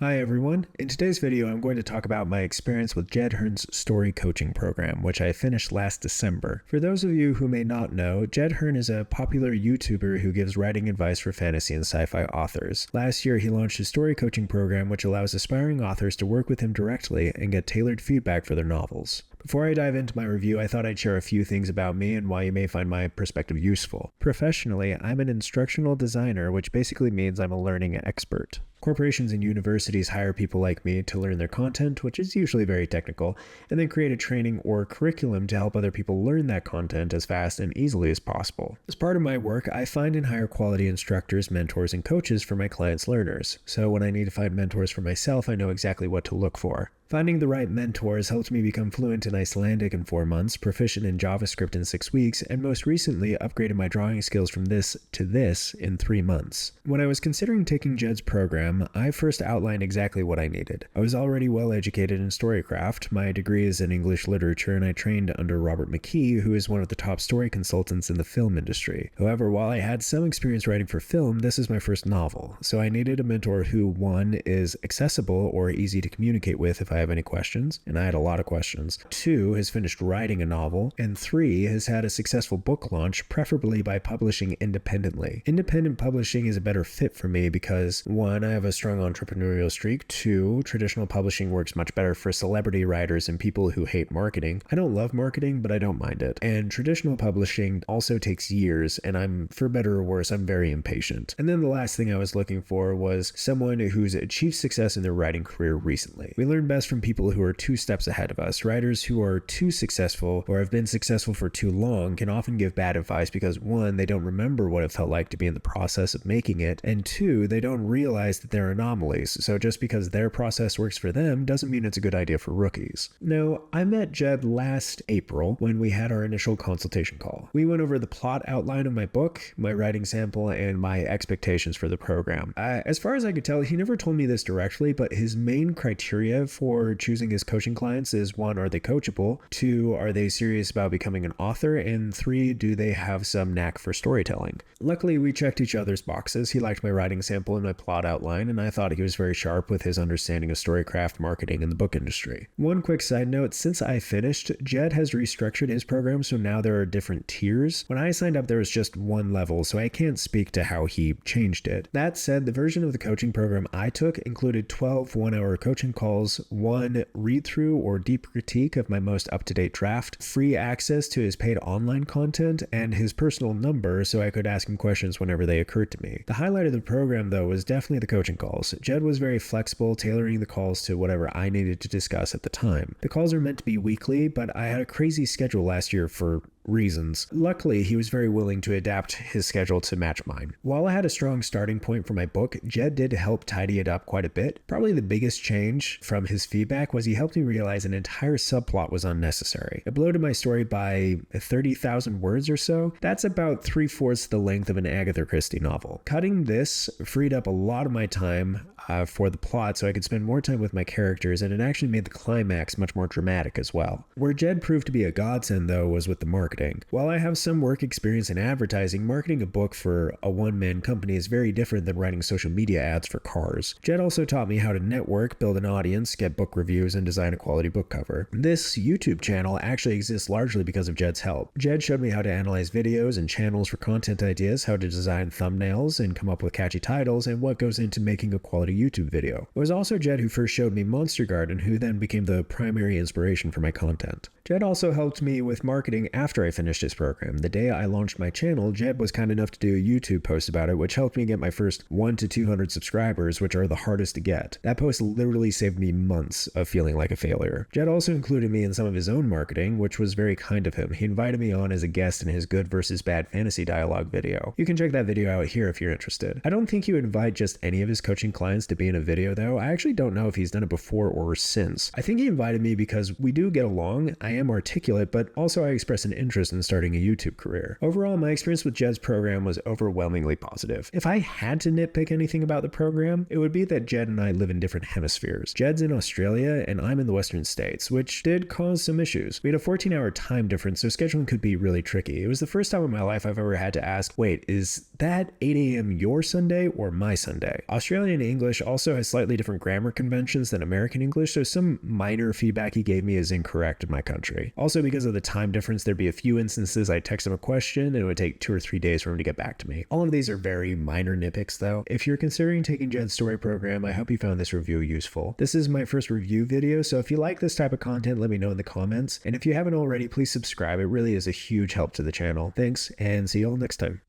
Hi everyone. In today's video, I'm going to talk about my experience with Jed Herne's story coaching program, which I finished last December. For those of you who may not know, Jed Herne is a popular YouTuber who gives writing advice for fantasy and sci-fi authors. Last year, he launched his story coaching program, which allows aspiring authors to work with him directly and get tailored feedback for their novels. Before I dive into my review, I thought I'd share a few things about me and why you may find my perspective useful. Professionally, I'm an instructional designer, which basically means I'm a learning expert. Corporations and universities hire people like me to learn their content, which is usually very technical, and then create a training or curriculum to help other people learn that content as fast and easily as possible. As part of my work, I find and hire quality instructors, mentors, and coaches for my clients' learners. So when I need to find mentors for myself, I know exactly what to look for. Finding the right mentors helped me become fluent in Icelandic in 4 months, proficient in JavaScript in 6 weeks, and most recently upgraded my drawing skills from this to this in 3 months. When I was considering taking Jed's program, I first outlined exactly what I needed. I was already well educated in storycraft. My degree is in English literature, and I trained under Robert McKee, who is one of the top story consultants in the film industry. However, while I had some experience writing for film, this is my first novel, so I needed a mentor who, 1, is accessible or easy to communicate with if I have any questions, and I had a lot of questions. 2, has finished writing a novel, and 3, has had a successful book launch, preferably by publishing independently. Independent publishing is a better fit for me because 1, I have a strong entrepreneurial streak. 2, traditional publishing works much better for celebrity writers and people who hate marketing. I don't love marketing, but I don't mind it. And traditional publishing also takes years, and for better or worse, I'm very impatient. And then the last thing I was looking for was someone who's achieved success in their writing career recently. We learn best from people who are 2 steps ahead of us. Writers who are too successful or have been successful for too long can often give bad advice because 1, they don't remember what it felt like to be in the process of making it, and 2, they don't realize that they're anomalies. So just because their process works for them doesn't mean it's a good idea for rookies. Now, I met Jed last April when we had our initial consultation call. We went over the plot outline of my book, my writing sample, and my expectations for the program. As far as I could tell, he never told me this directly, but his main criteria for choosing his coaching clients is 1, are they coachable? 2, are they serious about becoming an author? And 3, do they have some knack for storytelling? Luckily, we checked each other's boxes. He liked my writing sample and my plot outline, and I thought he was very sharp with his understanding of storycraft, marketing, and the book industry. One quick side note, since I finished, Jed has restructured his program, so now there are different tiers. When I signed up, there was just 1 level, so I can't speak to how he changed it. That said, the version of the coaching program I took included 12 one-hour coaching calls, 1 read-through or deep critique of my most up-to-date draft, free access to his paid online content, and his personal number so I could ask him questions whenever they occurred to me. The highlight of the program, though, was definitely the coaching calls. Jed was very flexible, tailoring the calls to whatever I needed to discuss at the time. The calls are meant to be weekly, but I had a crazy schedule last year for reasons. Luckily, he was very willing to adapt his schedule to match mine. While I had a strong starting point for my book, Jed did help tidy it up quite a bit. Probably the biggest change from his feedback was he helped me realize an entire subplot was unnecessary. It bloated my story by 30,000 words or so. That's about 3/4 the length of an Agatha Christie novel. Cutting this freed up a lot of my time for the plot so I could spend more time with my characters, and it actually made the climax much more dramatic as well. Where Jed proved to be a godsend, though, was with the marketing. While I have some work experience in advertising, marketing a book for a one-man company is very different than writing social media ads for cars. Jed also taught me how to network, build an audience, get book reviews, and design a quality book cover. This YouTube channel actually exists largely because of Jed's help. Jed showed me how to analyze videos and channels for content ideas, how to design thumbnails and come up with catchy titles, and what goes into making a quality YouTube video. It was also Jed who first showed me Monster Garden, who then became the primary inspiration for my content. Jed also helped me with marketing after I finished his program. The day I launched my channel, Jed was kind enough to do a YouTube post about it, which helped me get my first 1 to 200 subscribers, which are the hardest to get. That post literally saved me months of feeling like a failure. Jed also included me in some of his own marketing, which was very kind of him. He invited me on as a guest in his good versus bad fantasy dialogue video. You can check that video out here if you're interested. I don't think he would invite just any of his coaching clients to be in a video though. I actually don't know if he's done it before or since. I think he invited me because we do get along. I am articulate, but also I express an interest in starting a YouTube career. Overall, my experience with Jed's program was overwhelmingly positive. If I had to nitpick anything about the program, it would be that Jed and I live in different hemispheres. Jed's in Australia and I'm in the Western States, which did cause some issues. We had a 14-hour time difference, so scheduling could be really tricky. It was the first time in my life I've ever had to ask, wait, is that 8 a.m. your Sunday or my Sunday? Australian English also has slightly different grammar conventions than American English, so some minor feedback he gave me is incorrect in my country. Also, because of the time difference, there'd be a few instances I'd text him a question and it would take 2 or 3 days for him to get back to me. All of these are very minor nitpicks though. If you're considering taking Jed's story program, I hope you found this review useful. This is my first review video, so if you like this type of content, let me know in the comments. And if you haven't already, please subscribe. It really is a huge help to the channel. Thanks, and see you all next time.